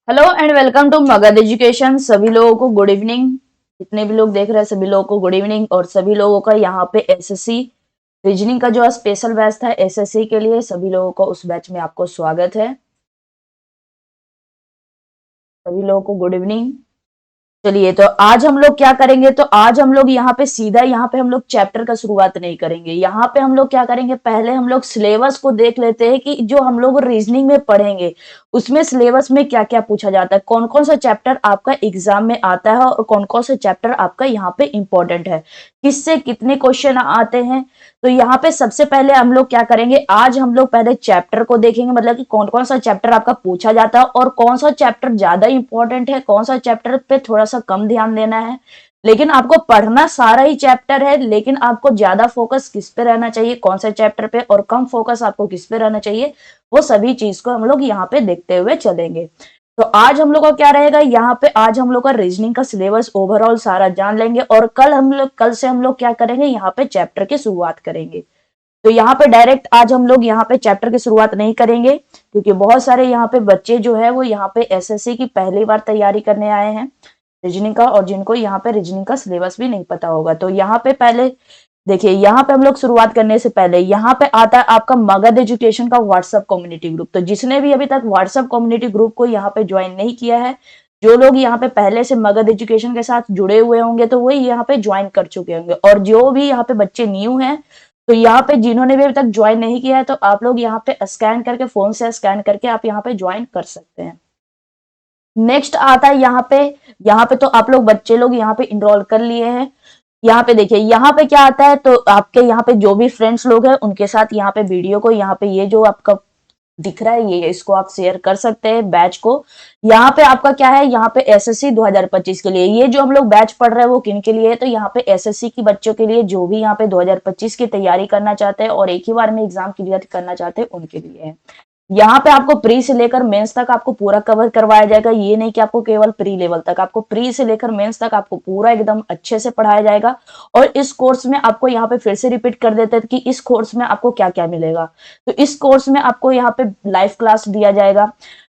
Hello and welcome to Magadh education. सभी लोगों को गुड इवनिंग। जितने भी लोग देख रहे हैं सभी लोगों को गुड इवनिंग। और सभी लोगों का यहाँ पे एसएससी रीजनिंग का जो स्पेशल बैच था एसएससी के लिए, सभी लोगों को उस बैच में आपको स्वागत है। सभी लोगों को गुड इवनिंग। चलिए, तो आज हम लोग क्या करेंगे, तो आज हम लोग यहाँ पे सीधा यहाँ पे हम लोग चैप्टर का शुरुआत नहीं करेंगे। यहाँ पे हम लोग क्या करेंगे, पहले हम लोग सिलेबस को देख लेते हैं कि जो हम लोग रीजनिंग में पढ़ेंगे उसमें सिलेबस में क्या क्या पूछा जाता है, कौन कौन सा चैप्टर आपका एग्जाम में आता है और कौन कौन सा चैप्टर आपका यहाँ पे इंपॉर्टेंट है, किससे कितने क्वेश्चन आते हैं। तो यहाँ पे सबसे पहले हम लोग क्या करेंगे, आज हम लोग पहले चैप्टर को देखेंगे, मतलब कि कौन कौन सा चैप्टर आपका पूछा जाता है और कौन सा चैप्टर ज्यादा इंपॉर्टेंट है, कौन सा चैप्टर पे थोड़ा सा कम ध्यान देना है। लेकिन आपको पढ़ना सारा ही चैप्टर है, लेकिन आपको ज्यादा फोकस किस पे रहना चाहिए, कौन से चैप्टर पे, और कम फोकस आपको किस पे रहना चाहिए, वो सभी चीज को हम लोग यहाँ पे देखते हुए चलेंगे। तो आज हम लोग का क्या रहेगा, यहाँ पे आज हम लोग का रीजनिंग का सिलेबस ओवरऑल सारा जान लेंगे और कल से हम लोग क्या करेंगे, यहाँ पे चैप्टर की शुरुआत करेंगे। तो यहाँ पे डायरेक्ट आज हम लोग यहाँ पे चैप्टर की शुरुआत नहीं करेंगे, क्योंकि बहुत सारे यहाँ पे बच्चे जो है वो यहाँ पे एसएससी की पहली बार तैयारी करने आए हैं रीजनिंग का, और जिनको यहाँ पे रीजनिंग का सिलेबस भी नहीं पता होगा। तो यहाँ पे पहले देखिए, यहाँ पे हम लोग शुरुआत करने से पहले यहाँ पे आता है आपका मगध एजुकेशन का व्हाट्सएप कम्युनिटी ग्रुप। तो जिसने भी अभी तक व्हाट्सएप कम्युनिटी ग्रुप को यहाँ पे ज्वाइन नहीं किया है, जो लोग यहाँ पे पहले से मगध एजुकेशन के साथ जुड़े हुए होंगे तो वही यहाँ पे ज्वाइन कर चुके होंगे, और जो भी यहाँ पे बच्चे न्यू हैं, तो यहाँ पे जिन्होंने भी अभी तक ज्वाइन नहीं किया है तो आप लोग यहाँ पे स्कैन करके, फोन से स्कैन करके आप यहाँ पे ज्वाइन कर सकते हैं। नेक्स्ट आता है यहाँ पे तो आप लोग बच्चे लोग यहाँ पे इनरोल कर लिए हैं। यहाँ पे देखिए, यहाँ पे क्या आता है, तो आपके यहाँ पे जो भी फ्रेंड्स लोग हैं उनके साथ यहाँ पे वीडियो को, यहाँ पे ये जो आपका दिख रहा है ये, इसको आप शेयर कर सकते हैं बैच को। यहाँ पे आपका क्या है, यहाँ पे एसएससी 2025 के लिए ये जो हम लोग बैच पढ़ रहे हैं वो किन के लिए है, तो यहाँ पे एसएससी की बच्चों के लिए, जो भी यहाँ पे 2025 की तैयारी करना चाहते हैं और एक ही बार में एग्जाम क्लियर करना चाहते हैं उनके लिए है। यहाँ पे आपको प्री से लेकर मेंस तक आपको पूरा कवर करवाया जाएगा। ये नहीं कि आपको केवल प्री लेवल तक, आपको प्री से लेकर मेंस तक आपको पूरा एकदम अच्छे से पढ़ाया जाएगा। और इस कोर्स में आपको यहाँ पे फिर से रिपीट कर देते हैं कि इस कोर्स में आपको क्या क्या मिलेगा। तो इस कोर्स में आपको यहाँ पे लाइव क्लास दिया जाएगा,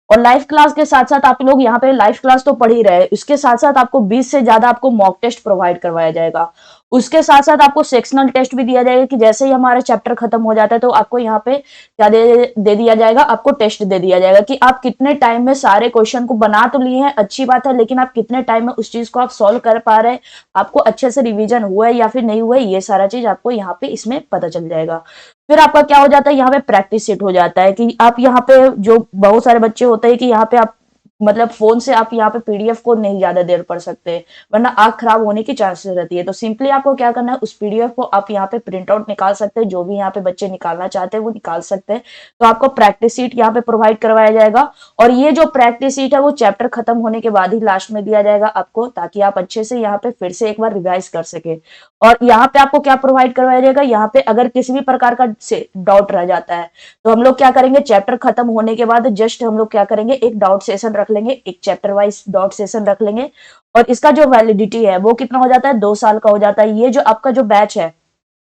और लाइव क्लास के साथ साथ आप लोग यहाँ पे लाइव क्लास तो पढ़ ही रहे, उसके साथ साथ आपको 20 से ज्यादा आपको मॉक टेस्ट प्रोवाइड करवाया जाएगा। उसके साथ साथ आपको सेक्शनल टेस्ट भी दिया जाएगा कि जैसे ही हमारा चैप्टर खत्म हो जाता है तो आपको यहाँ पे क्या दे दिया जाएगा, आपको टेस्ट दे दिया जाएगा कि आप कितने टाइम में सारे क्वेश्चन को बना तो लिए हैं, अच्छी बात है, लेकिन आप कितने टाइम में उस चीज को आप सॉल्व कर पा रहे हैं, आपको अच्छे से रिवीजन हुआ है या फिर नहीं हुआ है, ये सारा चीज आपको यहाँ पे इसमें पता चल जाएगा। फिर आपका क्या हो जाता है, यहाँ पे प्रैक्टिस सेट हो जाता है कि आप यहाँ पे, जो बहुत सारे बच्चे होते हैं कि यहाँ पे आप मतलब फोन से आप यहाँ पे पीडीएफ को नहीं ज्यादा देर पढ़ सकते, वरना आंख खराब होने की चांसेस रहती है। तो सिंपली आपको क्या करना है, उस पीडीएफ को आप यहाँ पे प्रिंट आउट निकाल सकते हैं, जो भी यहाँ पे बच्चे निकालना चाहते हैं वो निकाल सकते हैं। तो आपको प्रैक्टिस सीट यहाँ पे प्रोवाइड करवाया जाएगा, और ये जो प्रैक्टिस सीट है वो चैप्टर खत्म होने के बाद ही लास्ट में दिया जाएगा आपको, ताकि आप अच्छे से यहाँ पे फिर से एक बार रिवाइज कर सके। और यहाँ पे आपको क्या प्रोवाइड करवाया जाएगा, यहाँ पे अगर किसी भी प्रकार का डाउट रह जाता है तो हम लोग क्या करेंगे, चैप्टर खत्म होने के बाद जस्ट हम लोग क्या करेंगे, एक डाउट सेशन रख लेंगे, एक चैप्टर वाइज डाउट सेशन रख लेंगे। और इसका जो वैलिडिटी है वो कितना हो जाता है, 2 साल का हो जाता है। ये जो आपका जो बैच है,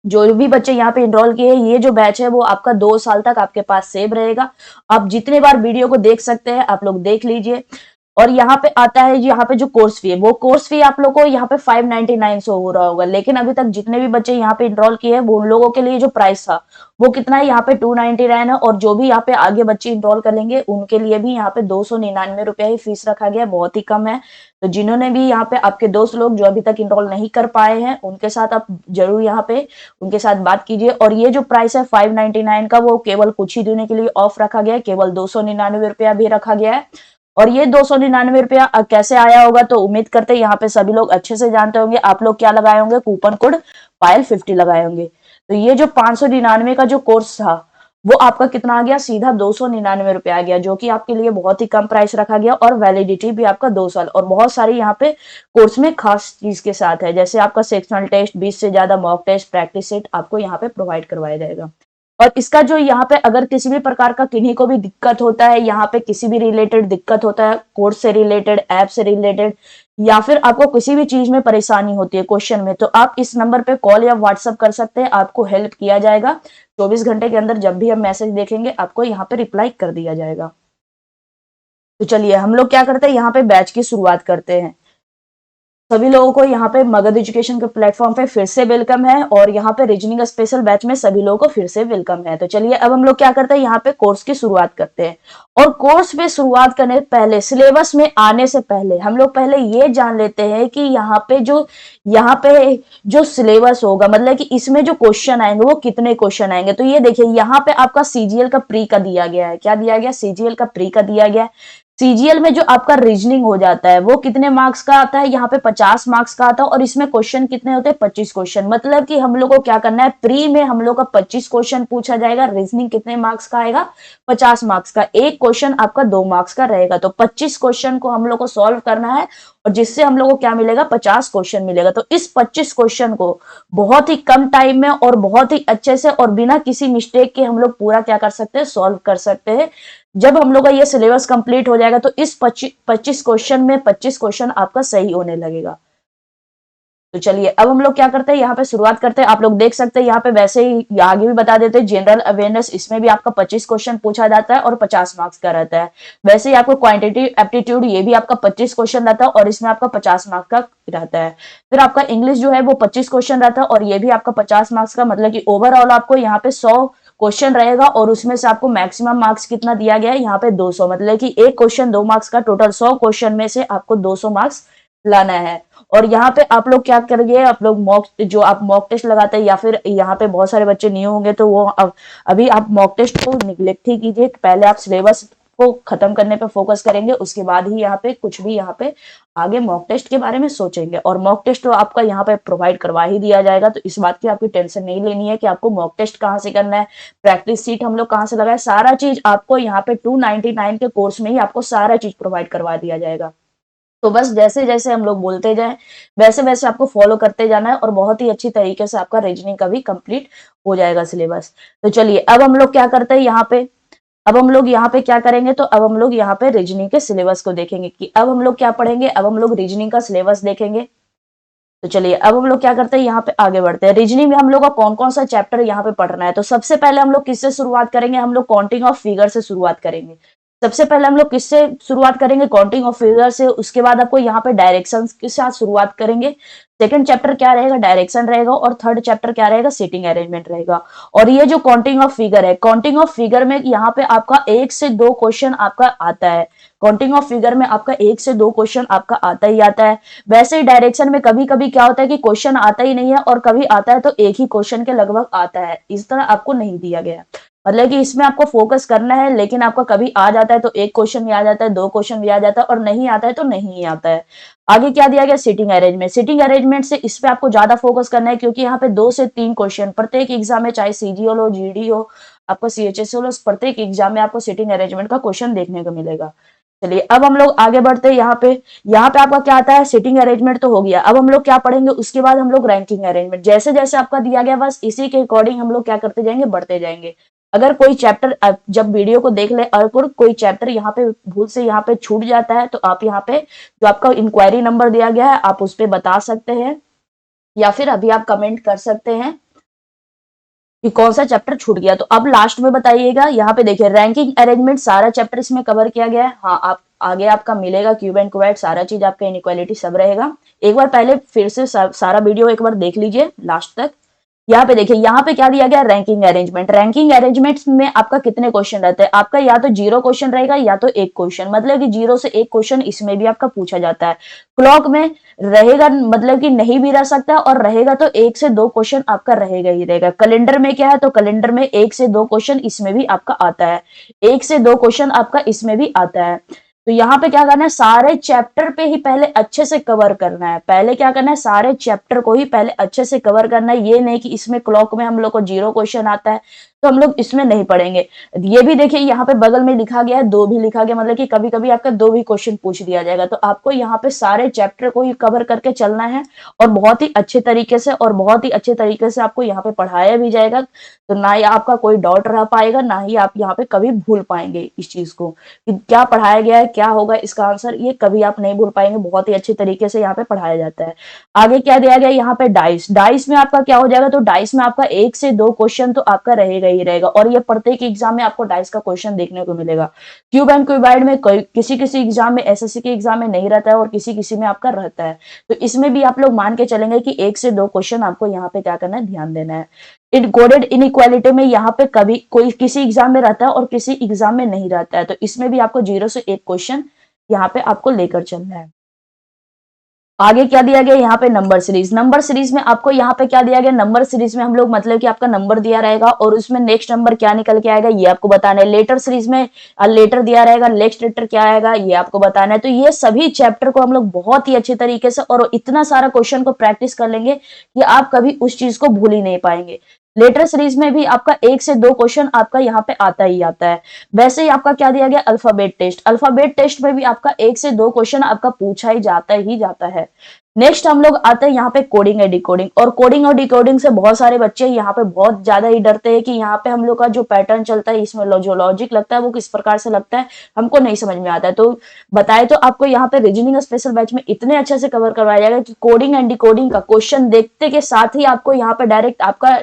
जो भी बच्चे यहाँ पे इनरोल किए हैं, ये जो बैच है वो आपका 2 साल तक आपके पास सेव रहेगा। आप जितने बार वीडियो को देख सकते हैं आप लोग देख लीजिए। और यहाँ पे आता है, यहाँ पे जो कोर्स फी है, वो कोर्स फी आप लोग को यहाँ पे 599 से हो रहा होगा, लेकिन अभी तक जितने भी बच्चे यहाँ पे इनरोल किए हैं वो उन लोगों के लिए जो प्राइस था वो कितना है, यहाँ पे 299 है। और जो भी यहाँ पे आगे बच्चे इनरोल करेंगे उनके लिए भी यहाँ पे 299 रुपया ही फीस रखा गया है, बहुत ही कम है। तो जिन्होंने भी यहाँ पे, आपके दोस्त लोग जो अभी तक इनरोल नहीं कर पाए हैं, उनके साथ आप जरूर यहाँ पे उनके साथ बात कीजिए। और ये जो प्राइस है 599 का, वो केवल कुछ ही दिनों के लिए ऑफ रखा गया है, केवल 299 रुपया भी रखा गया है। और ये 299 रुपया कैसे आया होगा, तो उम्मीद करते हैं यहाँ पे सभी लोग अच्छे से जानते होंगे। आप लोग क्या लगाए होंगे, कूपन कोड पायल50 लगाए होंगे। तो ये जो 599 का जो कोर्स था वो आपका कितना आ गया, सीधा 299 रुपया आ गया, जो कि आपके लिए बहुत ही कम प्राइस रखा गया। और वैलिडिटी भी आपका 2 साल, और बहुत सारी यहाँ पे कोर्स में खास चीज के साथ है, जैसे आपका सेक्शनल टेस्ट, 20 से ज्यादा मॉक टेस्ट, प्रैक्टिस सेट आपको यहाँ पे प्रोवाइड करवाया जाएगा। और इसका जो यहाँ पे अगर किसी भी प्रकार का किन्हीं को भी दिक्कत होता है, यहाँ पे किसी भी रिलेटेड दिक्कत होता है, कोर्स से रिलेटेड, ऐप से रिलेटेड, या फिर आपको किसी भी चीज में परेशानी होती है क्वेश्चन में, तो आप इस नंबर पे कॉल या व्हाट्सअप कर सकते हैं, आपको हेल्प किया जाएगा। 24 घंटे के अंदर जब भी हम मैसेज देखेंगे आपको यहाँ पे रिप्लाई कर दिया जाएगा। तो चलिए हम लोग क्या करते हैं, यहाँ पे बैच की शुरुआत करते हैं। सभी लोगों को यहाँ पे मगध एजुकेशन के प्लेटफॉर्म पे फिर से वेलकम है, और यहाँ पे रीजनिंग स्पेशल बैच में सभी लोगों को फिर से वेलकम है। तो चलिए अब हम लोग क्या करते हैं, यहाँ पे कोर्स की शुरुआत करते हैं। और कोर्स पे शुरुआत करने से पहले, सिलेबस में आने से पहले हम लोग पहले ये जान लेते हैं कि यहाँ पे जो सिलेबस होगा, मतलब कि इसमें जो क्वेश्चन आएंगे वो कितने क्वेश्चन आएंगे। तो ये देखिए यहाँ पे आपका सीजीएल का प्री का दिया गया है। क्या दिया गया? सीजीएल का प्री का दिया गया है। सीजीएल में जो आपका रीजनिंग हो जाता है वो कितने मार्क्स का आता है? यहाँ पे 50 मार्क्स का आता है। और इसमें क्वेश्चन कितने होते हैं? 25 क्वेश्चन। मतलब कि हम लोग को क्या करना है, प्री में हम लोग का 25 क्वेश्चन पूछा जाएगा। रीजनिंग कितने मार्क्स का आएगा? 50 मार्क्स का। एक क्वेश्चन आपका 2 मार्क्स का रहेगा। तो 25 क्वेश्चन को हम लोग को सॉल्व करना है, और जिससे हम लोग को क्या मिलेगा? 50 क्वेश्चन मिलेगा। तो इस 25 क्वेश्चन को बहुत ही कम टाइम में और बहुत ही अच्छे से और बिना किसी मिस्टेक के हम लोग पूरा क्या कर सकते हैं? सॉल्व कर सकते हैं। जब हम लोग का ये सिलेबस कंप्लीट हो जाएगा तो इस 25 क्वेश्चन में 25 क्वेश्चन आपका सही होने लगेगा। तो चलिए अब हम लोग क्या करते हैं, यहाँ पे शुरुआत करते हैं। आप लोग देख सकते हैं यहाँ पे वैसे ही आगे भी बता देते हैं, जनरल अवेयरनेस, इसमें भी आपका 25 क्वेश्चन पूछा जाता है और 50 मार्क्स का रहता है। वैसे ही आपको क्वांटिटेटिव एप्टीट्यूड, ये भी आपका 25 क्वेश्चन रहता है और इसमें आपका 50 मार्क्स का रहता है। फिर आपका इंग्लिश जो है वो 25 क्वेश्चन रहता है और ये भी आपका 50 मार्क्स का। मतलब कि ओवरऑल आपको यहाँ पे 100 क्वेश्चन रहेगा, और उसमें से आपको मैक्सिमम मार्क्स कितना दिया गया है? यहाँ पे 200। मतलब कि एक क्वेश्चन 2 मार्क्स का, टोटल 100 क्वेश्चन में से आपको 200 मार्क्स लाना है। और यहाँ पे आप लोग क्या करेंगे, आप लोग आप मॉक टेस्ट लगाते हैं, या फिर यहाँ पे बहुत सारे बच्चे न्यू होंगे तो वो अभी आप मॉक टेस्ट को निगलेक्ट ही कीजिए। पहले आप सिलेबस को खत्म करने पे फोकस करेंगे, उसके बाद ही यहाँ पे कुछ भी यहाँ पे आगे मॉक टेस्ट के बारे में सोचेंगे। और मॉक टेस्ट तो आपका यहाँ पे प्रोवाइड करवा ही दिया जाएगा, तो इस बात की आपकी टेंशन नहीं लेनी है कि आपको मॉक टेस्ट कहाँ से करना है, प्रैक्टिस सीट हम लोग कहाँ से लगाए, सारा चीज आपको यहाँ पे 299 के कोर्स में ही आपको सारा चीज प्रोवाइड करवा दिया जाएगा। तो बस जैसे जैसे हम लोग बोलते जाएं वैसे वैसे आपको फॉलो करते जाना है, और बहुत ही अच्छी तरीके से आपका रीजनिंग का भी कंप्लीट हो जाएगा सिलेबस। तो चलिए अब हम लोग क्या करते हैं यहाँ पे, अब हम लोग यहाँ पे क्या करेंगे, तो अब हम लोग यहाँ पे रीजनिंग के सिलेबस को देखेंगे कि अब हम लोग क्या पढ़ेंगे। अब हम लोग रीजनिंग का सिलेबस देखेंगे। तो चलिए अब हम लोग क्या करते हैं, यहाँ पे आगे बढ़ते हैं। रीजनिंग में हम लोग का कौन कौन सा चैप्टर यहाँ पे पढ़ना है। तो सबसे पहले हम लोग किससे शुरुआत करेंगे, हम लोग काउंटिंग ऑफ फिगर से शुरुआत करेंगे। सबसे पहले हम लोग किससे शुरुआत करेंगे? काउंटिंग ऑफ फिगर से। उसके बाद आपको यहाँ पे डायरेक्शंस के साथ शुरुआत करेंगे। सेकंड चैप्टर क्या रहेगा? डायरेक्शन रहेगा। और थर्ड चैप्टर क्या रहेगा? सीटिंग अरेंजमेंट रहेगा। और ये जो काउंटिंग ऑफ फिगर है, काउंटिंग ऑफ फिगर में यहाँ पे आपका 1 से 2 क्वेश्चन आपका आता है। काउंटिंग ऑफ फिगर में आपका 1 से 2 क्वेश्चन आपका आता ही आता है। वैसे ही डायरेक्शन में कभी कभी क्या होता है कि क्वेश्चन आता ही नहीं है, और कभी आता है तो एक ही क्वेश्चन के लगभग आता है। इस तरह आपको नहीं दिया गया, मतलब कि इसमें आपको फोकस करना है। लेकिन आपका कभी आ जाता है तो एक क्वेश्चन भी आ जाता है, 2 क्वेश्चन भी आ जाता है, और नहीं आता है तो नहीं आता है। आगे क्या दिया गया? Sitting arrangement. सिटिंग अरेंजमेंट से इस पे आपको ज्यादा फोकस करना है, क्योंकि यहाँ पे 2 से 3 क्वेश्चन प्रत्येक एग्जाम में, चाहे सीजीएल हो, जीडी हो, आपका सीएचएसएल हो, प्रत्येक एग्जाम में आपको सिटिंग अरेंजमेंट का क्वेश्चन देखने को मिलेगा। चलिए अब हम लोग आगे बढ़ते हैं। यहाँ पे आपका क्या आता है? सिटिंग अरेंजमेंट तो हो गया। अब हम लोग क्या पढ़ेंगे? उसके बाद हम लोग रैंकिंग अरेंजमेंट। जैसे जैसे आपका दिया गया बस इसी के अकॉर्डिंग हम लोग क्या करते जाएंगे? बढ़ते जाएंगे। अगर कोई चैप्टर जब वीडियो को देख ले और कोई चैप्टर यहाँ पे भूल से यहाँ पे छूट जाता है, तो आप यहाँ पे जो आपका इंक्वायरी नंबर दिया गया है आप उस पर बता सकते हैं, या फिर अभी आप कमेंट कर सकते हैं कि कौन सा चैप्टर छूट गया। तो अब लास्ट में बताइएगा। यहाँ पे देखिए रैंकिंग अरेंजमेंट सारा चैप्टर इसमें कवर किया गया है। हाँ, आप आगे आपका मिलेगा क्यूब एंड क्वाड, सारा चीज आपका इनइक्वालिटी सब रहेगा। एक बार पहले फिर से सारा वीडियो एक बार देख लीजिए लास्ट तक। यहाँ पे देखिए, यहाँ पे क्या दिया गया? Ranking arrangement. रैंकिंग अरेंजमेंट में आपका कितने क्वेश्चन रहते हैं? आपका या तो 0 क्वेश्चन रहेगा या तो 1 क्वेश्चन। मतलब कि 0 से 1 क्वेश्चन इसमें भी आपका पूछा जाता है। क्लॉक में रहेगा, मतलब कि नहीं भी रह सकता, और रहेगा तो 1 से 2 क्वेश्चन आपका रहेगा ही रहेगा। कैलेंडर में क्या है? तो कैलेंडर में 1 से 2 क्वेश्चन इसमें भी आपका आता है। 1 से 2 क्वेश्चन आपका इसमें भी आता है। तो यहाँ पे क्या करना है? सारे चैप्टर पे ही पहले अच्छे से कवर करना है। पहले क्या करना है? सारे चैप्टर को ही पहले अच्छे से कवर करना है। ये नहीं कि इसमें क्लॉक में हम लोग को 0 क्वेश्चन आता है तो हम लोग इसमें नहीं पढ़ेंगे। ये भी देखिए यहाँ पे बगल में लिखा गया है 2 भी लिखा गया, मतलब कि कभी कभी आपका 2 भी क्वेश्चन पूछ दिया जाएगा। तो आपको यहाँ पे सारे चैप्टर को ही कवर करके चलना है, और बहुत ही अच्छे तरीके से और बहुत ही अच्छे तरीके से आपको यहाँ पे पढ़ाया भी जाएगा। तो ना ही आपका कोई डाउट रह पाएगा, ना ही आप यहाँ पे कभी भूल पाएंगे इस चीज को कि क्या पढ़ाया गया है, क्या होगा इसका आंसर, ये कभी आप नहीं भूल पाएंगे। बहुत ही अच्छे तरीके से यहाँ पे पढ़ाया जाता है। आगे क्या दिया गया? यहाँ पे डाइस। डाइस में आपका क्या हो जाएगा? तो डाइस में आपका 1 से 2 क्वेश्चन तो आपका रहेगा ही ही रहेगा और ये प्रत्येक एग्जाम में आपको डाइस का क्वेश्चन देखने को मिलेगा। क्यूब एंड क्यूबाइड में किसी किसी एग्जाम में, एसएससी के एग्जाम में नहीं रहता है और किसी किसी में आपका रहता है। तो इसमें भी आप लोग मान के चलेंगे कि 1 से 2 क्वेश्चन आपको यहाँ पे क्या करना है, ध्यान देना है। इन कोडेड इनइक्वालिटी में यहाँ पे कभी कोई किसी एग्जाम में रहता है और किसी एग्जाम में नहीं रहता है, तो इसमें भी आपको 0 से 1 क्वेश्चन यहाँ पे आपको लेकर चलना है। आगे क्या दिया गया यहाँ पे, नंबर सीरीज। नंबर सीरीज में आपको यहाँ पे क्या दिया गया, नंबर सीरीज में हम लोग मतलब कि आपका नंबर दिया रहेगा और उसमें नेक्स्ट नंबर क्या निकल के आएगा ये आपको बताना है। लेटर सीरीज में लेटर दिया रहेगा, नेक्स्ट लेटर क्या आएगा ये आपको बताना है। तो ये सभी चैप्टर को हम लोग बहुत ही अच्छे तरीके से और इतना सारा क्वेश्चन को प्रैक्टिस कर लेंगे कि आप कभी उस चीज को भूल ही नहीं पाएंगे। लेटर सीरीज में भी आपका 1 से 2 क्वेश्चन आपका यहाँ पे आता ही आता है। वैसे ही आपका क्या दिया गया, अल्फाबेट टेस्ट। अल्फाबेट टेस्ट में भी आपका 1 से 2 क्वेश्चन आपका पूछा ही जाता है। नेक्स्ट हम लोग आते हैं यहाँ पे कोडिंग एंड डिकोडिंग। और कोडिंग और डिकोडिंग से बहुत सारे बच्चे यहाँ पे बहुत ज्यादा ही डरते हैं कि यहाँ पे हम लोग का जो पैटर्न चलता है इसमें जो लॉजिक लगता है वो किस प्रकार से लगता है हमको नहीं समझ में आता है। तो बताए तो आपको यहाँ पे रीजनिंग स्पेशल बैच में इतने अच्छे से कवर करवाया जाएगा कि कोडिंग एंड डिकोडिंग का क्वेश्चन देखते के साथ ही आपको यहाँ पे डायरेक्ट आपका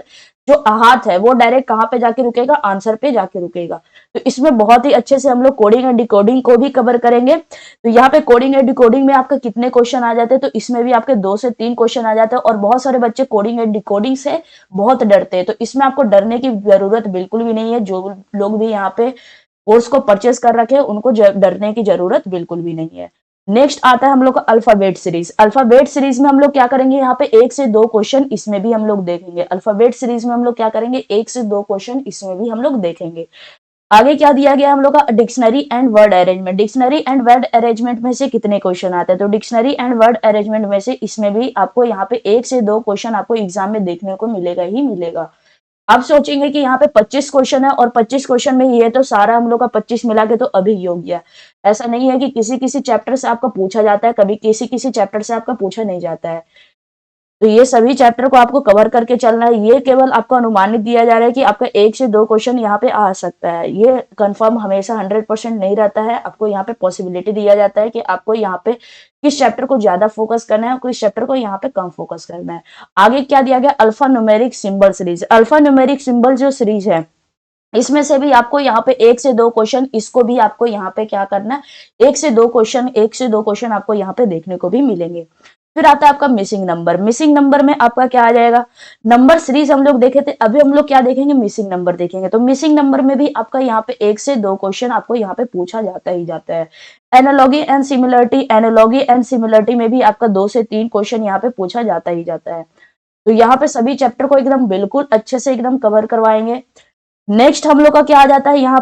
जो हाथ है वो डायरेक्ट कहाँ पे जाके रुकेगा, आंसर पे जाके रुकेगा। तो इसमें बहुत ही अच्छे से हम लोग कोडिंग एंड डिकोडिंग को भी कवर करेंगे। तो यहाँ पे कोडिंग एंड डिकोडिंग में आपका कितने क्वेश्चन आ जाते हैं, तो इसमें भी आपके 2 से 3 क्वेश्चन आ जाते हैं और बहुत सारे बच्चे कोडिंग एंड डिकोडिंग से बहुत डरते हैं। तो इसमें आपको डरने की जरूरत बिल्कुल भी नहीं है। जो लोग भी यहाँ पे कोर्स को परचेस कर रखे हैं उनको डरने की जरूरत बिल्कुल भी नहीं है। नेक्स्ट आता है हम लोग का अल्फाबेट सीरीज। अल्फाबेट सीरीज में हम लोग क्या करेंगे, यहाँ पे 1 से 2 क्वेश्चन इसमें भी हम लोग देखेंगे। अल्फाबेट सीरीज में हम लोग क्या करेंगे, 1 से 2 क्वेश्चन इसमें भी हम लोग देखेंगे। आगे क्या दिया गया हम लोग का, dictionary and word arrangement. Dictionary and word arrangement में से कितने क्वेश्चन आते हैं, तो डिक्शनरी एंड वर्ड अरेंजमेंट में से इसमें भी आपको यहाँ पे 1 से 2 क्वेश्चन आपको एग्जाम में देखने को मिलेगा ही मिलेगा। आप सोचेंगे कि यहाँ पे 25 क्वेश्चन है और 25 क्वेश्चन में ये तो सारा हम लोग का 25 मिला के तो अभी योग्य है। ऐसा नहीं है कि किसी किसी चैप्टर से आपका पूछा जाता है, कभी किसी किसी चैप्टर से आपका पूछा नहीं जाता है। तो ये सभी चैप्टर को आपको कवर करके चलना है। ये केवल आपको अनुमानित दिया जा रहा है कि आपका 1 से 2 क्वेश्चन यहाँ पे आ सकता है। ये कंफर्म हमेशा 100% नहीं रहता है। आपको यहाँ पे पॉसिबिलिटी दिया जाता है कि आपको यहाँ पे किस चैप्टर को ज्यादा फोकस करना है और किस चैप्टर को यहाँ पे कम फोकस करना है। आगे क्या दिया गया, alpha numeric symbol series. Alpha numeric symbol जो सीरीज है इसमें से भी आपको यहाँ पे 1 से 2 क्वेश्चन, इसको भी आपको यहाँ पे क्या करना है, 1 से 2 क्वेश्चन आपको यहाँ पे देखने को भी मिलेंगे। फिर आता है आपका मिसिंग नंबर। मिसिंग नंबर में आपका क्या आ जाएगा, नंबर सीरीज हम लोग देखे थे, अभी हम लोग क्या देखेंगे, मिसिंग नंबर देखेंगे। तो मिसिंग नंबर में भी आपका यहाँ पे 1 से 2 क्वेश्चन आपको यहाँ पे पूछा जाता ही जाता है। Analogy and similarity. Analogy and similarity में भी आपका 2 से 3 क्वेश्चन यहाँ पे पूछा जाता ही जाता है। तो यहाँ पे सभी चैप्टर को एकदम बिल्कुल अच्छे से एकदम कवर करवाएंगे। नेक्स्ट हम लोग का क्या आ जाता है, यहाँ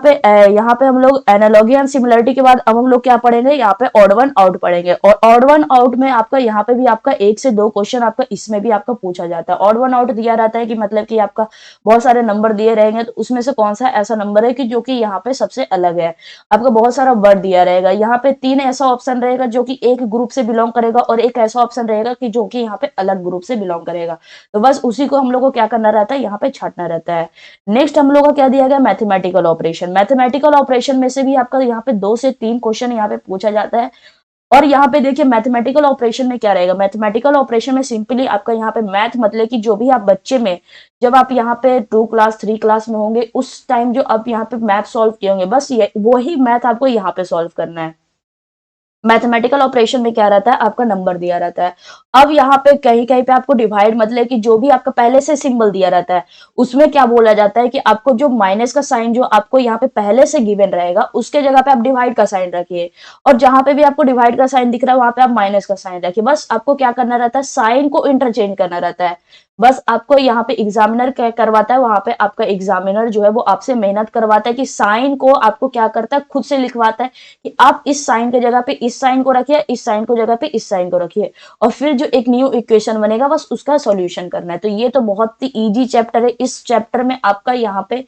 पे हम लोग एनालॉगी एंड सिमिलरिटी के बाद अब हम लोग क्या पढ़ेंगे, यहाँ पे ऑड वन आउट पढ़ेंगे। और ऑड वन आउट में आपका यहाँ पे भी आपका 1 से 2 क्वेश्चन आपका इसमें भी आपका पूछा जाता है। ऑड वन आउट दिया रहता है कि मतलब कि आपका बहुत सारे नंबर दिए रहेंगे तो उसमें से कौन सा ऐसा नंबर है कि जो कि यहाँ पे सबसे अलग है। आपका बहुत सारा वर्ड दिया रहेगा, यहाँ पे 3 ऐसा ऑप्शन रहेगा जो कि एक ग्रुप से बिलोंग करेगा और एक ऐसा ऑप्शन रहेगा कि जो कि यहाँ पे अलग ग्रुप से बिलोंग करेगा। तो बस उसी को हम लोग को क्या करना रहता है, यहाँ पे छांटना रहता है। नेक्स्ट हम लोग क्या दिया गया, मैथमेटिकल ऑपरेशन। मैथमेटिकल ऑपरेशन में से भी आपका यहाँ पे 2 से 3 क्वेश्चन यहाँ पे पूछा जाता है। और यहाँ पे देखिए मैथमेटिकल ऑपरेशन में क्या रहेगा, मैथमेटिकल ऑपरेशन में सिंपली आपका यहाँ पे मैथ मतलब कि जो भी आप बच्चे में जब आप यहाँ पे 2 क्लास 3 क्लास में होंगे उस टाइम जो आप यहाँ पे मैथ सॉल्व किए होंगे, बस ये वही मैथ आपको यहाँ पे सॉल्व करना है। मैथमेटिकल ऑपरेशन में क्या रहता है, आपका नंबर दिया रहता है। अब यहाँ पे कहीं कहीं पे आपको डिवाइड मतलब कि जो भी आपका पहले से सिंबल दिया रहता है उसमें क्या बोला जाता है कि आपको जो माइनस का साइन जो आपको यहाँ पे पहले से गिवन रहेगा उसके जगह पे आप डिवाइड का साइन रखिए और जहां पे भी आपको डिवाइड का साइन दिख रहा है वहां पे आप माइनस का साइन रखिए। बस आपको क्या करना रहता है, साइन को इंटरचेंज करना रहता है। बस आपको यहाँ पे एग्जामिनर क्या करवाता है, वहां पे आपका एग्जामिनर जो है वो आपसे मेहनत करवाता है कि साइन को आपको क्या करता है, खुद से लिखवाता है कि आप इस साइन के जगह पे इस साइन को रखिए, इस साइन को जगह पे इस साइन को रखिए और फिर जो एक न्यू इक्वेशन बनेगा बस उसका सॉल्यूशन करना है। तो ये तो बहुत ही इजी चैप्टर है। इस चैप्टर में आपका यहाँ पे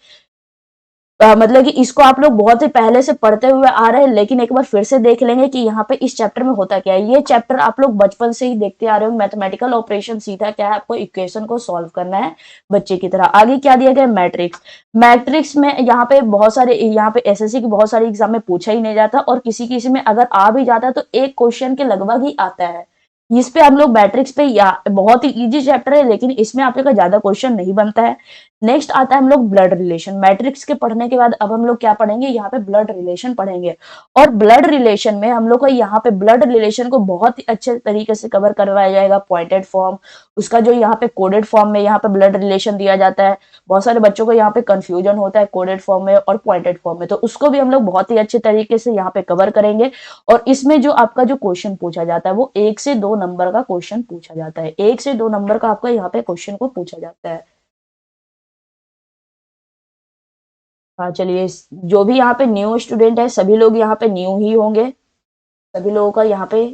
मतलब कि इसको आप लोग बहुत ही पहले से पढ़ते हुए आ रहे हैं, लेकिन एक बार फिर से देख लेंगे कि यहाँ पे इस चैप्टर में होता क्या है। ये चैप्टर आप लोग बचपन से ही देखते आ रहे हो, मैथमेटिकल ऑपरेशन सीधा क्या है, आपको इक्वेशन को सॉल्व करना है बच्चे की तरह। आगे क्या दिया गया, मैट्रिक्स। मैट्रिक्स में यहाँ पे बहुत सारे, यहाँ पे एसएससी की बहुत सारे एग्जाम में पूछा ही नहीं जाता और किसी किसी में अगर आ भी जाता है तो एक क्वेश्चन के लगभग ही आता है। इस पे हम लोग मैट्रिक्स पे या बहुत ही इजी चैप्टर है, लेकिन इसमें आप लोग का ज्यादा क्वेश्चन नहीं बनता है। नेक्स्ट आता है हम लोग ब्लड रिलेशन। मैट्रिक्स के पढ़ने के बाद अब हम लोग क्या पढ़ेंगे, यहाँ पे ब्लड रिलेशन पढ़ेंगे। और ब्लड रिलेशन में हम लोग को यहाँ पे ब्लड रिलेशन को बहुत ही अच्छे तरीके से कवर करवाया जाएगा। पॉइंटेड फॉर्म, उसका जो यहाँ पे कोडेड फॉर्म में यहाँ पे ब्लड रिलेशन दिया जाता है। बहुत सारे बच्चों को यहाँ पे कंफ्यूजन होता है कोडेड फॉर्म में और पॉइंटेड फॉर्म में, तो उसको भी हम लोग बहुत ही अच्छे तरीके से यहाँ पे कवर करेंगे। और इसमें जो आपका जो क्वेश्चन पूछा जाता है वो 1 से 2 नंबर का क्वेश्चन पूछा जाता है। 1 से 2 नंबर का आपका यहाँ पे क्वेश्चन को पूछा जाता है। हाँ चलिए, जो भी यहाँ पे न्यू स्टूडेंट है सभी लोग यहाँ पे न्यू ही होंगे। सभी लोगों का यहाँ पे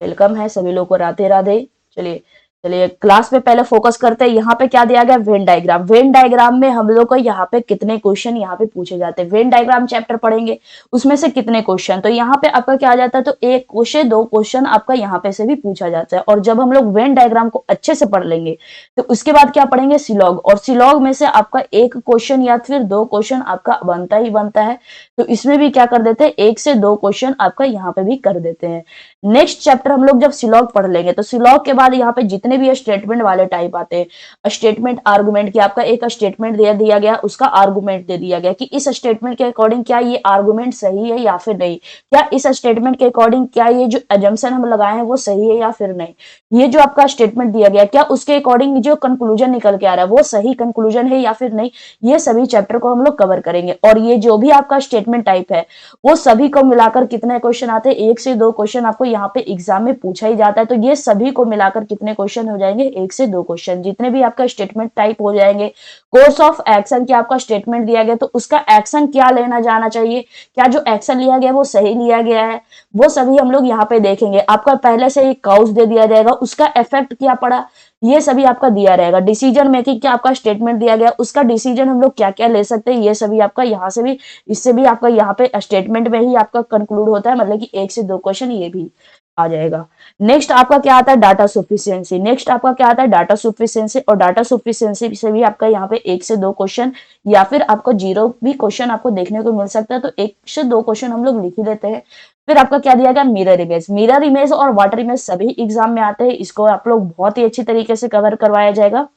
वेलकम है, सभी लोगों को राधे राधे। चलिए चलिए क्लास में पहले फोकस करते हैं। यहाँ पे क्या दिया गया, वेन डायग्राम। वेन डायग्राम में हम लोग को यहाँ पे कितने क्वेश्चन यहाँ पे पूछे जाते हैं। वेन डायग्राम चैप्टर पढ़ेंगे, उसमें से कितने क्वेश्चन, तो यहाँ पे आपका क्या आ जाता है, तो एक क्वेश्चन 2 क्वेश्चन आपका यहाँ पे से भी पूछा जाता है। और जब हम लोग वेन डायग्राम को अच्छे से पढ़ लेंगे तो उसके बाद क्या पढ़ेंगे, सिलॉग। और सिलॉग में से आपका एक क्वेश्चन या फिर 2 क्वेश्चन आपका बनता ही बनता है। तो इसमें भी क्या कर देते हैं, 1 से 2 क्वेश्चन आपका यहाँ पे भी कर देते हैं। नेक्स्ट चैप्टर हम लोग जब सिलॉग पढ़ लेंगे तो सिलॉग के बाद यहाँ पे जितने भी स्टेटमेंट वाले टाइप आते हैं, स्टेटमेंट आर्गुमेंट, की आपका एक स्टेटमेंट दे दिया गया, उसका आर्गुमेंट दे दिया गया कि इस स्टेटमेंट के अकॉर्डिंग क्या ये आर्गुमेंट सही है या फिर नहीं, क्या इस स्टेटमेंट के अकॉर्डिंग क्या ये जो एजम्पशन हम लगाए हैं वो सही है या फिर नहीं, ये जो आपका स्टेटमेंट दिया गया क्या उसके अकॉर्डिंग जो कंक्लूजन निकल के आ रहा है वो सही कंक्लूजन है या फिर नहीं। ये सभी चैप्टर को हम लोग कवर करेंगे। और ये जो भी आपका स्टेटमेंट टाइप है वो सभी को मिलाकर कितने क्वेश्चन आते हैं, 1 से 2 क्वेश्चन आपको यहाँ पे एग्जाम में पूछा ही जाता है। तो ये सभी को मिलाकर कितने क्वेश्चन हो जाएंगे, 1 से 2 क्वेश्चन। जितने भी आपका स्टेटमेंट टाइप हो जाएंगे, कोर्स ऑफ एक्शन की आपका स्टेटमेंट दिया गया तो उसका एक्शन क्या लेना जाना चाहिए, क्या जो एक्शन लिया गया वो सही लिया गया है, वो सभी हम लोग यहाँ पे देखेंगे। आपका पहले से एक काउस दे दिया जाएगा, उसका इफेक्ट क्या पड़ा ये सभी आपका दिया रहेगा। डिसीजन मेकिंग क्या आपका स्टेटमेंट दिया गया, उसका डिसीजन हम लोग क्या क्या ले सकते हैं, ये सभी आपका यहाँ से भी, इससे भी आपका यहाँ पे स्टेटमेंट में ही आपका कंक्लूड होता है, मतलब कि 1 से 2 क्वेश्चन ये भी आ जाएगा। नेक्स्ट आपका क्या आता है, डाटा सफिशिएंसी। नेक्स्ट आपका क्या आता है, डाटा सफिशिएंसी। और डाटा सफिशिएंसी से भी आपका यहाँ पे 1 से 2 क्वेश्चन या फिर आपको 0 भी क्वेश्चन आपको देखने को मिल सकता है। तो 1 से 2 क्वेश्चन हम लोग लिख ही देते हैं। फिर आपका क्या दिया गया, मिरर इमेज। मिरर इमेज और वाटर इमेज सभी एग्जाम में आते हैं, इसको आप लोग बहुत ही अच्छी तरीके से कवर करवाया जाएगा।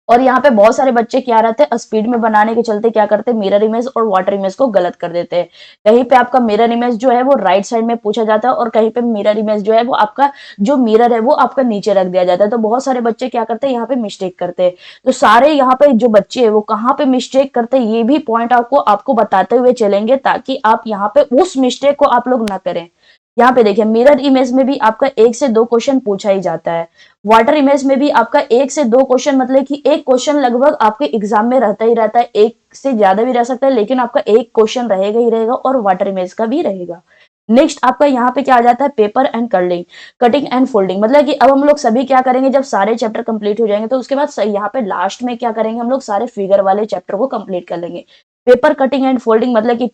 और यहाँ पे बहुत सारे बच्चे क्या रहते हैं, स्पीड में बनाने के चलते क्या करते हैं, मिरर इमेज और वाटर इमेज को गलत कर देते हैं। कहीं पे आपका मिरर इमेज जो है वो राइट साइड में पूछा जाता है और कहीं पे मिरर इमेज जो है वो आपका जो मिरर है वो आपका नीचे रख दिया जाता है। तो बहुत सारे बच्चे क्या करते हैं, यहाँ पे मिस्टेक करते हैं। तो सारे यहाँ पे जो बच्चे है वो कहाँ पे मिस्टेक करते हैं ये भी पॉइंट आपको बताते हुए चलेंगे, ताकि आप यहाँ पे उस मिस्टेक को आप लोग ना करें। यहाँ पे देखिए, मिरर इमेज में भी आपका 1 से 2 क्वेश्चन पूछा ही जाता है। वाटर इमेज में भी आपका 1 से 2 क्वेश्चन, मतलब कि एक क्वेश्चन लगभग आपके एग्जाम में रहता ही रहता है। एक से ज्यादा भी रह सकता है, लेकिन आपका एक क्वेश्चन रहेगा ही रहेगा और वाटर इमेज का भी रहेगा। नेक्स्ट आपका यहाँ पे क्या आ जाता है, paper and cutting and folding. मतलब कि अब हम लोग सभी क्या करेंगे, जब सारे चैप्टर कंप्लीट हो जाएंगे तो उसके बाद यहाँ पे लास्ट में क्या करेंगे, हम लोग सारे फिगर वाले चैप्टर को कंप्लीट कर लेंगे। पेपर कटिंग एंड फोल्डिंग मतलब कि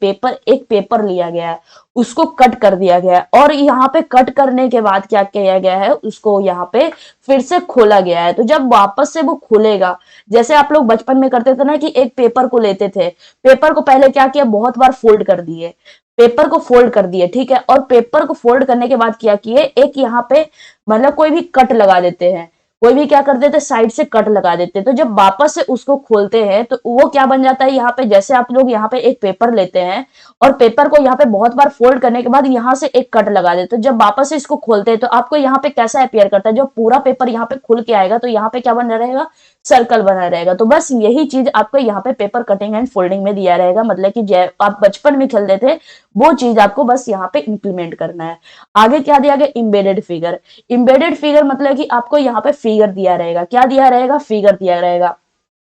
एक पेपर लिया गया है, उसको कट कर दिया गया है और यहाँ पे कट करने के बाद क्या किया गया है, उसको यहाँ पे फिर से खोला गया है। तो जब वापस से वो खुलेगा, जैसे आप लोग बचपन में करते थे ना कि एक पेपर को लेते थे, पेपर को पहले क्या किया, बहुत बार फोल्ड कर दिए, पेपर को फोल्ड कर दिए, ठीक है। और पेपर को फोल्ड करने के बाद क्या किए, एक यहाँ पे मतलब कोई भी कट लगा देते हैं, कोई भी क्या कर देते, साइड से कट लगा देते। तो जब वापस से उसको खोलते हैं तो वो क्या बन जाता है, यहाँ पे जैसे आप लोग यहाँ पे एक पेपर लेते हैं और पेपर को यहाँ पे बहुत बार फोल्ड करने के बाद यहाँ से एक कट लगा देते, तो जब वापस से इसको खोलते हैं तो आपको यहाँ पे कैसा अपियर करता है, जब पूरा पेपर यहाँ पे खुल के आएगा तो यहाँ पे क्या बना रहेगा, सर्कल बना रहेगा। तो बस यही चीज आपको यहाँ पे पेपर कटिंग एंड फोल्डिंग में दिया रहेगा, मतलब कि आप बचपन में खेलते थे वो चीज आपको बस यहाँ पे इंप्लीमेंट करना है। आगे क्या दिया गया, इम्बेडेड फिगर। इम्बेडेड फिगर मतलब कि आपको यहाँ पे फिगर दिया रहेगा, क्या दिया रहेगा, फिगर दिया रहेगा।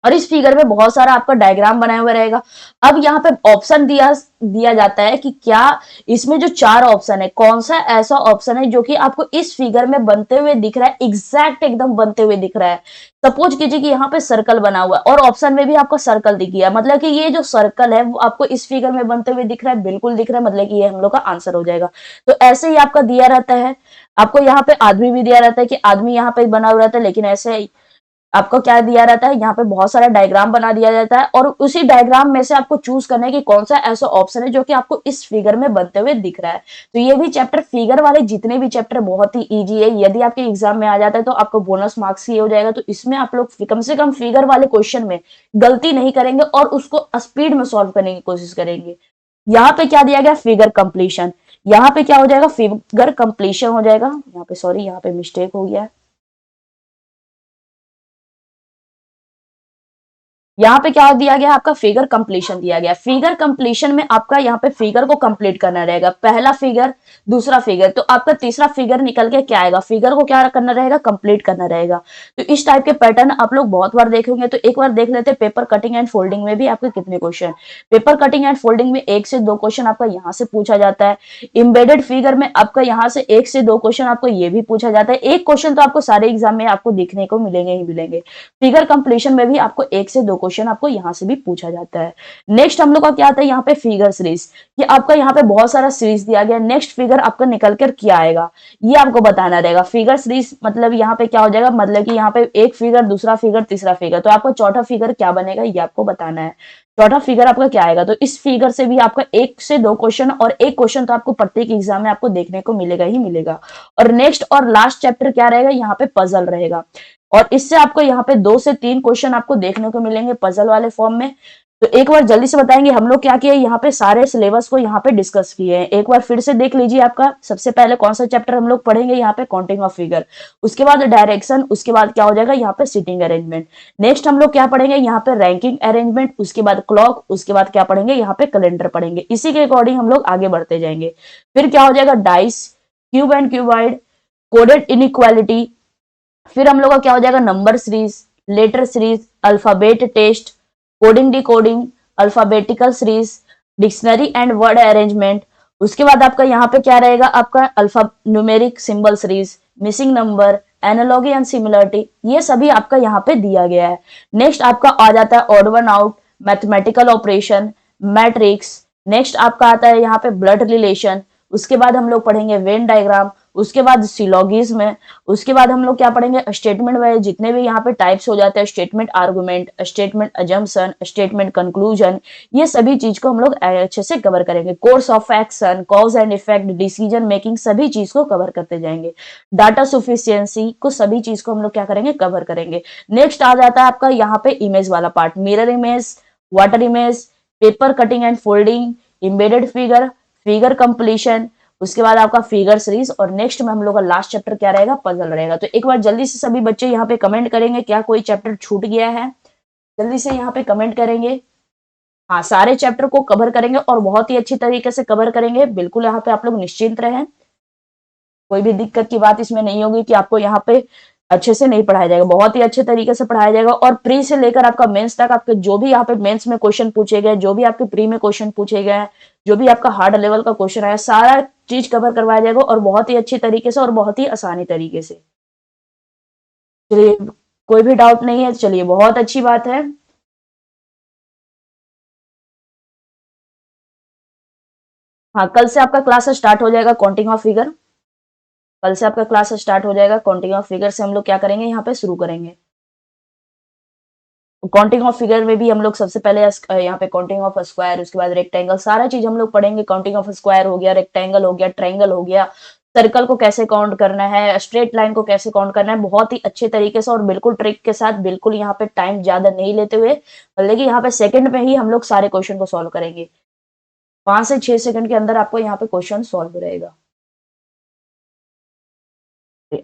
और इस फिगर में बहुत सारा आपका डायग्राम बनाया हुआ रहेगा। अब यहाँ पे ऑप्शन दिया जाता है कि क्या इसमें जो 4 ऑप्शन है, कौन सा ऐसा ऑप्शन है जो कि आपको इस फिगर में बनते हुए दिख रहा है, एग्जैक्ट एकदम बनते हुए दिख रहा है। सपोज कीजिए कि यहाँ पे सर्कल बना हुआ है और ऑप्शन में भी आपको सर्कल दिख गया, मतलब कि ये जो सर्कल है वो आपको इस फिगर में बनते हुए दिख रहा है, बिल्कुल दिख रहा है, मतलब कि ये हम लोग का आंसर हो जाएगा। तो ऐसे ही आपका दिया रहता है, आपको यहाँ पे आदमी भी दिया रहता है कि आदमी यहाँ पे बना हुआ रहता है, लेकिन ऐसे आपको क्या दिया रहता है, यहाँ पे बहुत सारा डायग्राम बना दिया जाता है और उसी डायग्राम में से आपको चूज करना है कि कौन सा ऐसा ऑप्शन है जो कि आपको इस फिगर में बनते हुए दिख रहा है। तो ये भी चैप्टर, फिगर वाले जितने भी चैप्टर बहुत ही इजी है, यदि आपके एग्जाम में आ जाता है तो आपको बोनस मार्क्स ये हो जाएगा। तो इसमें आप लोग कम से कम फिगर वाले क्वेश्चन में गलती नहीं करेंगे और उसको स्पीड में सॉल्व करने की कोशिश करेंगे। यहाँ पे क्या दिया गया, फिगर कंप्लीशन। यहाँ पे क्या हो जाएगा, फिगर कंप्लीशन हो जाएगा। यहाँ पे सॉरी, यहाँ पे मिस्टेक हो गया है। यहाँ पे क्या दिया गया, आपका फिगर कंप्लीशन दिया गया। फिगर कंप्लीशन में आपका यहाँ पे फिगर को कंप्लीट करना रहेगा, पहला फिगर, दूसरा फिगर, तो आपका तीसरा फिगर निकल के क्या आएगा, फिगर को क्या करना रहेगा, कंप्लीट करना रहेगा। तो इस टाइप के पैटर्न आप लोग बहुत बार देखेंगे। तो एक बार देख लेते हैं पेपर कटिंग एंड फोल्डिंग में भी आपके कितने question. Paper cutting and folding में 1 से 2 क्वेश्चन आपका यहाँ से पूछा जाता है। इम्बेडेड फिगर में आपका यहाँ से 1 से 2 क्वेश्चन आपको ये भी पूछा जाता है। एक क्वेश्चन तो आपको सारे एग्जाम में आपको देखने को मिलेंगे ही मिलेंगे। फिगर कंप्लीशन में भी आपको 1 से 2 क्वेश्चन आपको यहाँ से भी पूछा जाता है। नेक्स्ट हम लोग का क्या आता है, यहाँ पे फिगर सीरीज। ये आपका यहाँ पे बहुत सारा सीरीज दिया गया। नेक्स्ट फिगर आपका निकल कर क्या आएगा ये आपको बताना रहेगा। फिगर सीरीज मतलब यहाँ पे क्या हो जाएगा, मतलब कि यहाँ पे एक फिगर, दूसरा फिगर, तीसरा फिगर, तो आपको चौथा फिगर क्या बनेगा ये आपको बताना है। चौथा फिगर आपका क्या आएगा, तो इस फिगर से भी आपका 1 से 2 क्वेश्चन और एक क्वेश्चन तो आपको प्रत्येक एग्जाम में आपको देखने को मिलेगा ही मिलेगा। और नेक्स्ट और लास्ट चैप्टर क्या रहेगा, यहाँ पे पजल रहेगा और इससे आपको यहाँ पे 2 से 3 क्वेश्चन आपको देखने को मिलेंगे पजल वाले फॉर्म में। तो एक बार जल्दी से बताएंगे हम लोग क्या किए, यहाँ पे सारे सिलेबस को यहाँ पे डिस्कस किए हैं। एक बार फिर से देख लीजिए। आपका सबसे पहले कौन सा चैप्टर हम लोग पढ़ेंगे, यहाँ पे काउंटिंग ऑफ फिगर, उसके बाद डायरेक्शन, उसके बाद क्या हो जाएगा यहाँ पे सिटिंग अरेंजमेंट। नेक्स्ट हम लोग क्या पढ़ेंगे, यहाँ पे रैंकिंग अरेंजमेंट, उसके बाद क्लॉक, उसके बाद क्या पढ़ेंगे, यहाँ पे कैलेंडर पढ़ेंगे। इसी के अकॉर्डिंग हम लोग आगे बढ़ते जाएंगे। फिर क्या हो जाएगा, dice, cube and cuboid, coded inequality, फिर हम लोग का क्या हो जाएगा, number series, letter series, alphabet test, coding decoding, alphabetical series, dictionary and word arrangement. उसके बाद आपका यहाँ पे क्या रहेगा, आपका alpha numeric symbol series, missing number, analogy and similarity, ये सभी आपका यहाँ पे दिया गया है। नेक्स्ट आपका आ जाता है odd one out, mathematical operation, matrix. Next आपका आता है यहाँ पे ब्लड रिलेशन। उसके बाद हम लोग पढ़ेंगे वेन डायग्राम, उसके बाद सिलोगिज्म, उसके बाद हम लोग क्या पढ़ेंगे, स्टेटमेंट वाइज जितने भी यहाँ पे टाइप्स हो जाते हैं, statement argument, statement assumption, statement conclusion, ये सभी चीज को हम लोग अच्छे से कवर करेंगे। Course of action, cause and effect, decision making, सभी चीज को कवर करते जाएंगे। डाटा सुफिशियंसी को, सभी चीज को हम लोग क्या करेंगे, कवर करेंगे। नेक्स्ट आ जाता है आपका यहाँ पे इमेज वाला part, mirror image, water image, paper cutting and folding, embedded figure, figure completion, उसके बाद आपका फिगर सीरीज, और नेक्स्ट में हम लोग का लास्ट चैप्टर क्या रहेगा, पजल रहेगा। तो एक बार जल्दी से सभी बच्चे यहाँ पे कमेंट करेंगे क्या कोई चैप्टर छूट गया है, जल्दी से यहाँ पे कमेंट करेंगे। हाँ, सारे चैप्टर को कवर करेंगे और बहुत ही अच्छी तरीके से कवर करेंगे। बिल्कुल यहाँ पे आप लोग निश्चिंत रहें, कोई भी दिक्कत की बात इसमें नहीं होगी कि आपको यहाँ पे अच्छे से नहीं पढ़ाया जाएगा, बहुत ही अच्छे तरीके से पढ़ाया जाएगा। और प्री से लेकर आपका मेंस तक आपके जो भी यहाँ पे मेंस में क्वेश्चन पूछे गए, जो भी आपके प्री में क्वेश्चन पूछे गए, जो भी आपका हार्ड लेवल का क्वेश्चन आया, सारा चीज कवर करवाया जाएगा और बहुत ही अच्छी तरीके से और बहुत ही आसानी तरीके से। चलिए, कोई भी डाउट नहीं है, चलिए बहुत अच्छी बात है। हाँ, कल से आपका क्लास स्टार्ट हो जाएगा काउंटिंग ऑफ फिगर। कल से आपका क्लास स्टार्ट हो जाएगा काउंटिंग ऑफ फिगर से हम लोग क्या करेंगे, यहाँ पे शुरू करेंगे। काउंटिंग ऑफ फिगर में भी हम लोग सबसे पहले यहाँ पे काउंटिंग ऑफ स्क्वायर, उसके बाद रेक्टेंगल, सारा चीज हम लोग पढ़ेंगे। काउंटिंग ऑफ स्क्वायर हो गया, रेक्टेंगल हो गया, ट्रायंगल हो गया, सर्कल को कैसे काउंट करना है, स्ट्रेट लाइन को कैसे काउंट करना है, बहुत ही अच्छे तरीके से और बिल्कुल ट्रिक के साथ, बिल्कुल यहाँ पे टाइम ज्यादा नहीं लेते हुए, मतलब कि यहाँ पे सेकंड में ही हम लोग सारे क्वेश्चन को सॉल्व करेंगे। 5 से 6 सेकंड के अंदर आपको यहाँ पे क्वेश्चन सॉल्व रहेगा।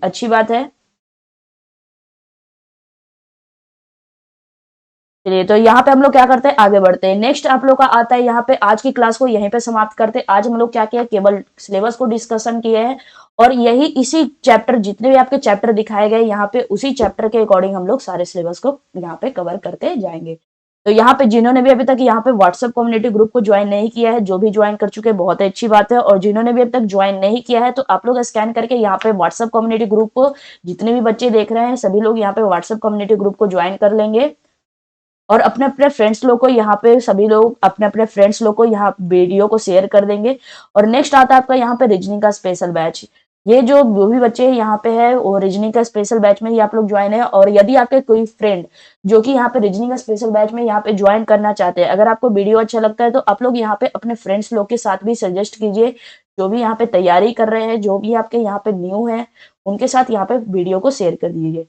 अच्छी बात है। चलिए, तो यहाँ पे हम लोग क्या करते हैं, आगे बढ़ते हैं। नेक्स्ट आप लोग का आता है यहाँ पे, आज की क्लास को यहीं पे समाप्त करते हैं। आज हम लोग क्या किया, केवल सिलेबस को डिस्कशन किए हैं और यही इसी चैप्टर, जितने भी आपके चैप्टर दिखाए गए यहाँ पे, उसी चैप्टर के अकॉर्डिंग हम लोग सारे सिलेबस को यहाँ पे कवर करते जाएंगे। तो यहाँ पे जिन्होंने भी अभी तक यहाँ पे व्हाट्सएप कम्युनिटी ग्रुप को ज्वाइन नहीं किया है, जो भी ज्वाइन कर चुके हैं बहुत अच्छी बात है, और जिन्होंने भी अभी तक ज्वाइन नहीं किया है तो आप लोग स्कैन करके यहाँ पे व्हाट्सएप कम्युनिटी ग्रुप को, जितने भी बच्चे देख रहे हैं सभी लोग यहाँ पे व्हाट्सएप कम्युनिटी ग्रुप को ज्वाइन कर लेंगे और अपने अपने फ्रेंड्स लोग को यहाँ पे, सभी लोग अपने अपने फ्रेंड्स लोग को यहाँ वीडियो को शेयर कर देंगे। और नेक्स्ट आता है आपका यहाँ पे रीजनिंग का स्पेशल बैच। ये जो भी बच्चे यहाँ पे है वो रीजनिंग का स्पेशल बैच में ही आप लोग ज्वाइन है। और यदि आपके कोई फ्रेंड जो कि यहाँ पे रीजनिंग का स्पेशल बैच में यहाँ पे ज्वाइन करना चाहते हैं, अगर आपको वीडियो अच्छा लगता है तो आप लोग यहाँ पे अपने फ्रेंड्स लोग के साथ भी सजेस्ट कीजिए, जो भी यहाँ पे तैयारी कर रहे हैं, जो भी आपके यहाँ पे न्यू है, उनके साथ यहाँ पे वीडियो को शेयर कर दीजिए।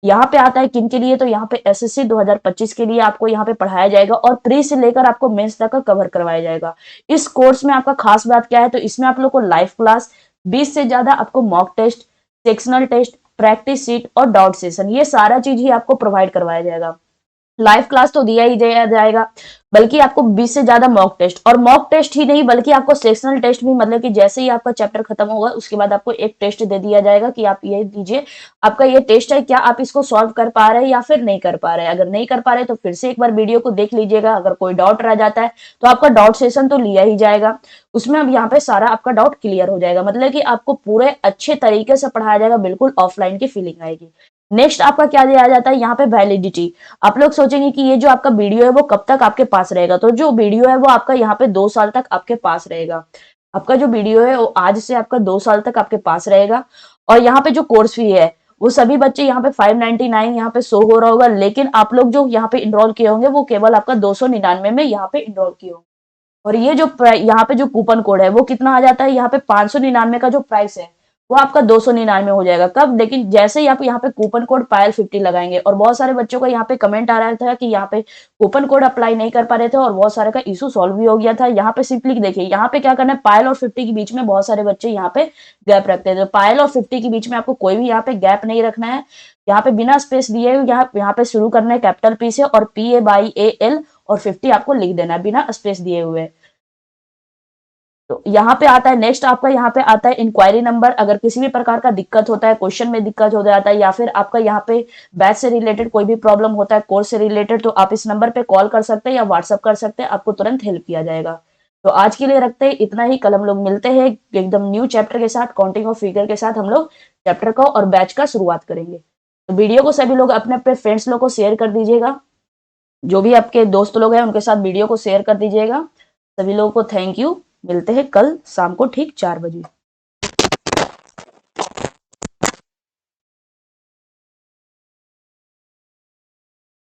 यहाँ पे आता है किन के लिए, तो यहाँ पे एसएससी 2025 के लिए आपको यहाँ पे पढ़ाया जाएगा और प्री से लेकर आपको मेंस तक का कवर करवाया जाएगा। इस कोर्स में आपका खास बात क्या है, तो इसमें आप लोग को लाइव क्लास, 20 से ज्यादा आपको mock test, sectional test, practice sheet और डाउट सेशन, ये सारा चीज ही आपको प्रोवाइड करवाया जाएगा। लाइव क्लास तो दिया ही जाएगा, बल्कि आपको 20 से ज्यादा मॉक टेस्ट, और मॉक टेस्ट ही नहीं बल्कि आपको सेक्शनल टेस्ट भी, मतलब कि जैसे ही आपका चैप्टर खत्म होगा उसके बाद आपको एक टेस्ट दे दिया जाएगा कि आप ये दीजिए, आपका ये टेस्ट है, क्या आप इसको सॉल्व कर पा रहे हैं या फिर नहीं कर पा रहे हैं। अगर नहीं कर पा रहे तो फिर से एक बार वीडियो को देख लीजिएगा, अगर कोई डाउट रह जाता है तो आपका डाउट सेशन तो लिया ही जाएगा, उसमें अब यहाँ पे सारा आपका डाउट क्लियर हो जाएगा, मतलब कि आपको पूरे अच्छे तरीके से पढ़ाया जाएगा, बिल्कुल ऑफलाइन की फीलिंग आएगी। नेक्स्ट आपका क्या दिया जाता है यहाँ पे, वैलिडिटी। आप लोग सोचेंगे कि ये जो आपका वीडियो है वो कब तक आपके पास रहेगा, तो जो वीडियो है वो आपका यहाँ पे 2 साल तक आपके पास रहेगा। आपका जो वीडियो है वो आज से आपका 2 साल तक आपके पास रहेगा। और यहाँ पे जो कोर्स फी है वो सभी बच्चे यहाँ पे 599 यहाँ पे शो हो रहा होगा, लेकिन आप लोग जो यहाँ पे इनरोल किए होंगे वो केवल आपका 299 में यहाँ पे इनरोल किए होंगे। और ये जो यहाँ पे जो कूपन कोड है वो कितना आ जाता है, यहाँ पे 599 का जो प्राइस है वो आपका 299 हो जाएगा। कब, लेकिन जैसे ही आप यहाँ पे कूपन कोड पायल 50 लगाएंगे। और बहुत सारे बच्चों का यहाँ पे कमेंट आ रहा था कि यहाँ पे कूपन कोड अप्लाई नहीं कर पा रहे थे और बहुत सारे का इशू सॉल्व भी हो गया था। यहाँ पे सिंपली देखिए, यहाँ पे क्या करना है, पायल और 50 के बीच में बहुत सारे बच्चे यहाँ पे गैप रखते हैं, तो पायल और 50 के बीच में आपको कोई भी यहाँ पे गैप नहीं रखना है। यहाँ पे बिना स्पेस दिए यहाँ पे शुरू करना है कैपिटल पी से, और PAYAL और 50 आपको लिख देना है बिना स्पेस दिए हुए। तो यहाँ पे आता है नेक्स्ट, आपका यहाँ पे आता है इंक्वायरी नंबर। अगर किसी भी प्रकार का दिक्कत होता है, क्वेश्चन में दिक्कत हो जाता है, या फिर आपका यहाँ पे बैच से रिलेटेड कोई भी प्रॉब्लम होता है, कोर्स से रिलेटेड, तो आप इस नंबर पे कॉल कर सकते हैं या व्हाट्सअप कर सकते हैं, आपको तुरंत हेल्प किया जाएगा। तो आज के लिए रखते हैं इतना ही, कल हम लोग मिलते हैं एकदम न्यू चैप्टर के साथ, काउंटिंग ऑफ फिगर के साथ हम लोग चैप्टर का और बैच का शुरुआत करेंगे। तो वीडियो को सभी लोग अपने अपने फ्रेंड्स लोग को शेयर कर दीजिएगा, जो भी आपके दोस्त लोग हैं उनके साथ वीडियो को शेयर कर दीजिएगा। सभी लोगों को थैंक यू। मिलते हैं कल शाम को ठीक 4 बजे।